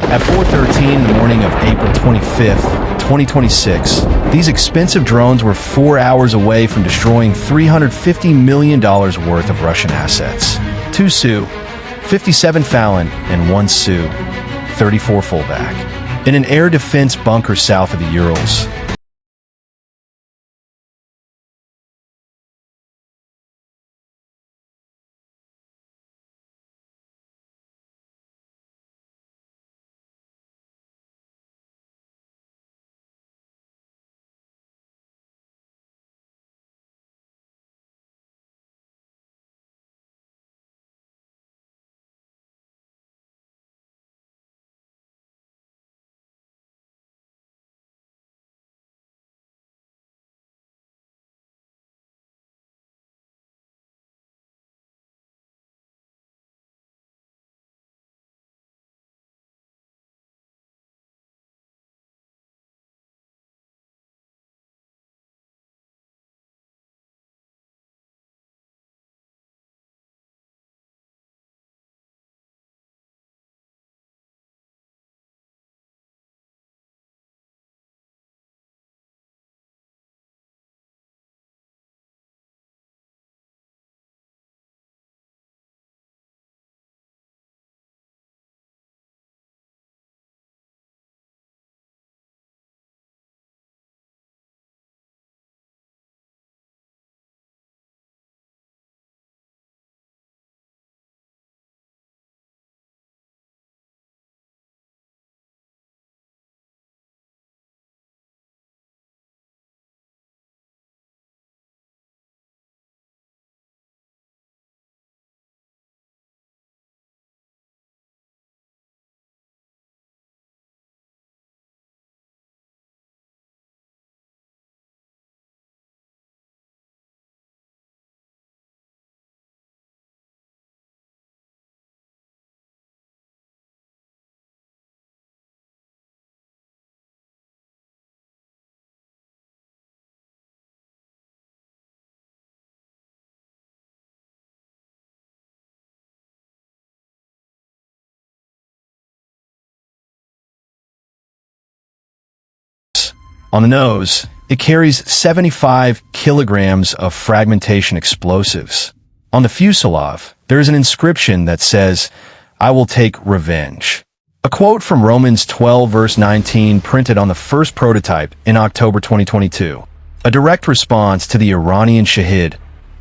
At 4:13 in the morning of April 25th, 2026, these expensive drones were 4 hours away from destroying $350 million worth of Russian assets. 2 Su-57 Fallon and 1 Su-34 fullback. In an air defense bunker south of the Urals. On the nose, it carries 75 kilograms of fragmentation explosives. On the fuselage, there is an inscription that says, "I will take revenge." A quote from Romans 12 verse 19 printed on the first prototype in October 2022. A direct response to the Iranian Shahed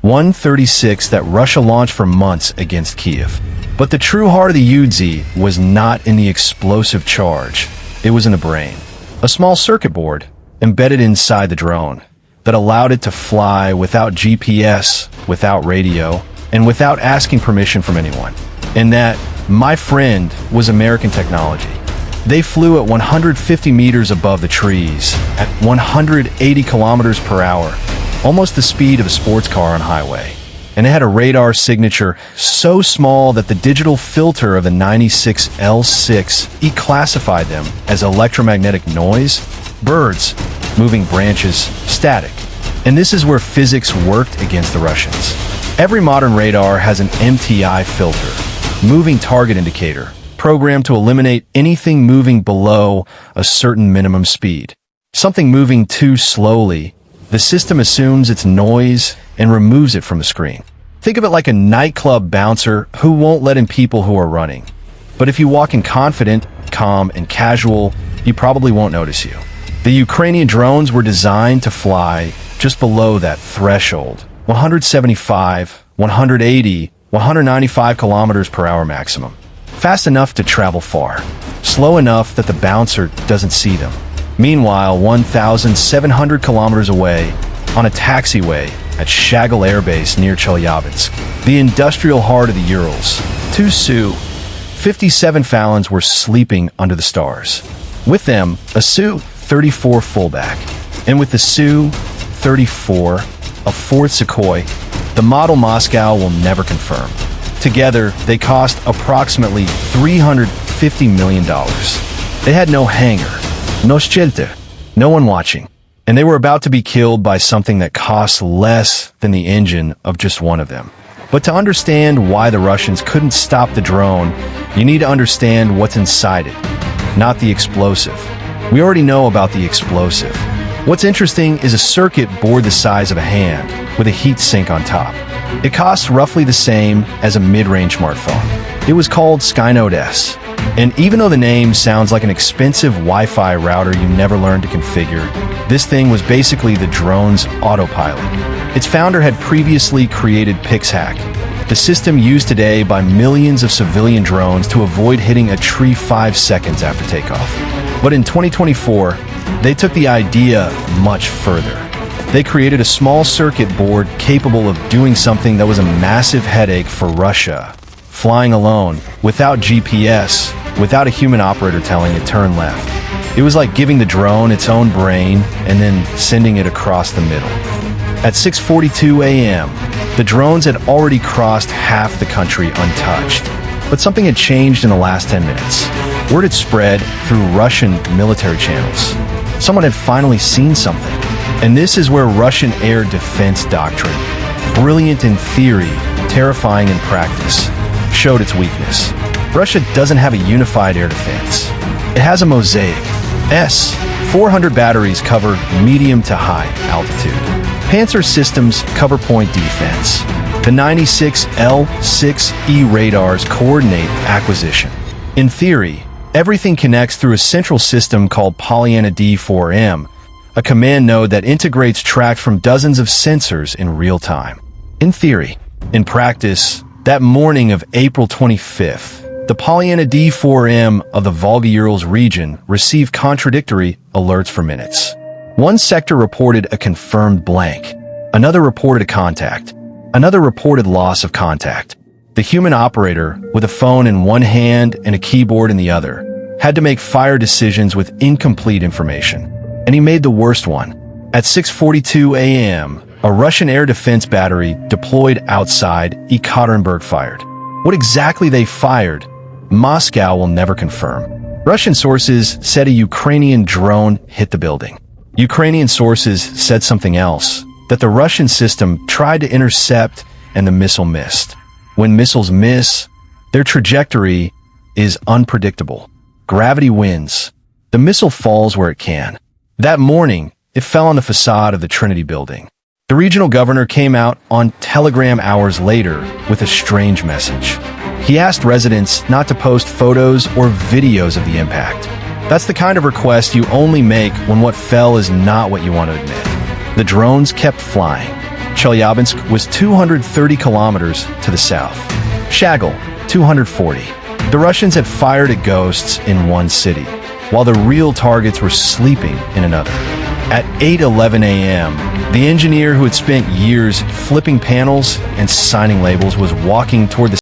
136 that Russia launched for months against Kiev. But the true heart of the Uzi was not in the explosive charge. It was in the brain. A small circuit board embedded inside the drone that allowed it to fly without GPS, without radio, and without asking permission from anyone. And that, my friend, was American technology. They flew at 150 meters above the trees, at 180 kilometers per hour, almost the speed of a sports car on highway. And it had a radar signature so small that the digital filter of the 96L6E classified them as electromagnetic noise, birds, moving branches, static. And this is where physics worked against the Russians. Every modern radar has an MTI filter, moving target indicator, programmed to eliminate anything moving below a certain minimum speed. Something moving too slowly, the system assumes it's noise and removes it from the screen. Think of it like a nightclub bouncer who won't let in people who are running. But if you walk in confident, calm, and casual, he probably won't notice you. The Ukrainian drones were designed to fly just below that threshold, 175, 180, 195 kilometers per hour maximum. Fast enough to travel far, slow enough that the bouncer doesn't see them. Meanwhile, 1,700 kilometers away, on a taxiway at Shagel Air Base near Chelyabinsk, the industrial heart of the Urals, 2 Su-57 Fallons were sleeping under the stars. With them, a Su-34 fullback, and with the Su-34, a fourth Sukhoi, the model Moscow will never confirm. Together, they cost approximately $350 million. They had no hangar, no shelter, no one watching, and they were about to be killed by something that costs less than the engine of just one of them. But to understand why the Russians couldn't stop the drone, you need to understand what's inside it. not the explosive. We already know about the explosive. What's interesting is a circuit board the size of a hand, with a heat sink on top. It costs roughly the same as a mid-range smartphone. It was called Skynote S. And even though the name sounds like an expensive Wi-Fi router you never learned to configure, this thing was basically the drone's autopilot. Its founder had previously created PixHack, the system used today by millions of civilian drones to avoid hitting a tree 5 seconds after takeoff. But in 2024, they took the idea much further. They created a small circuit board capable of doing something that was a massive headache for Russia. Flying alone, without GPS, without a human operator telling it turn left. It was like giving the drone its own brain and then sending it across the middle. At 6:42 a.m., the drones had already crossed half the country untouched. But something had changed in the last 10 minutes. Word had spread through Russian military channels. Someone had finally seen something. And this is where Russian air defense doctrine, brilliant in theory, terrifying in practice, showed its weakness. Russia doesn't have a unified air defense. It has a mosaic. S-400 batteries cover medium to high altitude. Panzer systems cover point defense. The 96 L-6E radars coordinate acquisition. In theory, everything connects through a central system called Polyana D4M, a command node that integrates tracked from dozens of sensors in real time. In theory. In practice, that morning of April 25th, the Polyana D4M of the Volga-Urals region received contradictory alerts for minutes. One sector reported a confirmed blank. Another reported a contact. Another reported loss of contact. The human operator, with a phone in one hand and a keyboard in the other, had to make fire decisions with incomplete information. And he made the worst one. At 6:42 a.m., a Russian air defense battery deployed outside Ekaterinburg fired. What exactly they fired, Moscow will never confirm. Russian sources said a Ukrainian drone hit the building. Ukrainian sources said something else, that the Russian system tried to intercept and the missile missed. When missiles miss, their trajectory is unpredictable. Gravity wins. The missile falls where it can. That morning, it fell on the facade of the Trinity building. The regional governor came out on Telegram hours later with a strange message. He asked residents not to post photos or videos of the impact. That's the kind of request you only make when what fell is not what you want to admit. The drones kept flying. Chelyabinsk was 230 kilometers to the south. Shagel, 240. The Russians had fired at ghosts in one city, while the real targets were sleeping in another. At 8:11 a.m., the engineer who had spent years flipping panels and signing labels was walking toward the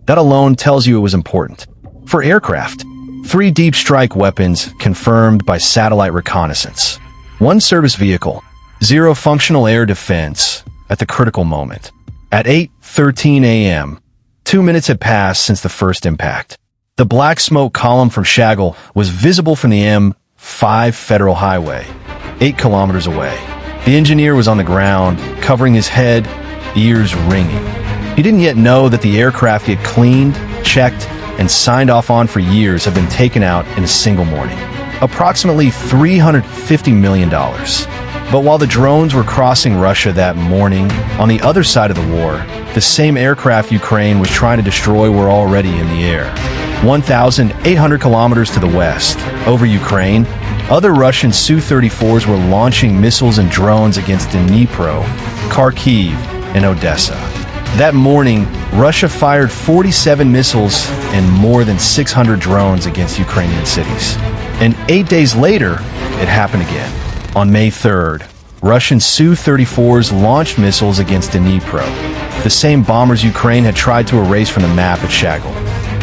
That alone tells you it was important. For aircraft, 3 deep strike weapons confirmed by satellite reconnaissance. 1 service vehicle, 0 functional air defense at the critical moment. At 8:13 a.m., 2 minutes had passed since the first impact. The black smoke column from Chagall was visible from the M5 Federal Highway, 8 kilometers away. The engineer was on the ground, covering his head, ears ringing. He didn't yet know that the aircraft he had cleaned, checked, and signed off on for years had been taken out in a single morning. Approximately $350 million. But while the drones were crossing Russia that morning, on the other side of the war, the same aircraft Ukraine was trying to destroy were already in the air. 1,800 kilometers to the west, over Ukraine, other Russian Su-34s were launching missiles and drones against Dnipro, Kharkiv, and Odessa. That morning, Russia fired 47 missiles and more than 600 drones against Ukrainian cities. And 8 days later, it happened again. On May 3rd, Russian Su-34s launched missiles against Dnipro, the same bombers Ukraine had tried to erase from the map at Chagall.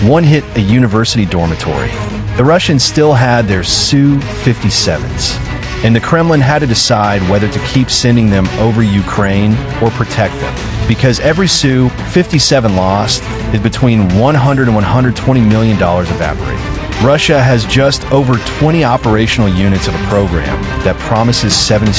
One hit a university dormitory. The Russians still had their Su-57s, and the Kremlin had to decide whether to keep sending them over Ukraine or protect them, because every Su-57 lost is between $100 and $120 million evaporating. Russia has just over 20 operational units of a program that promises 70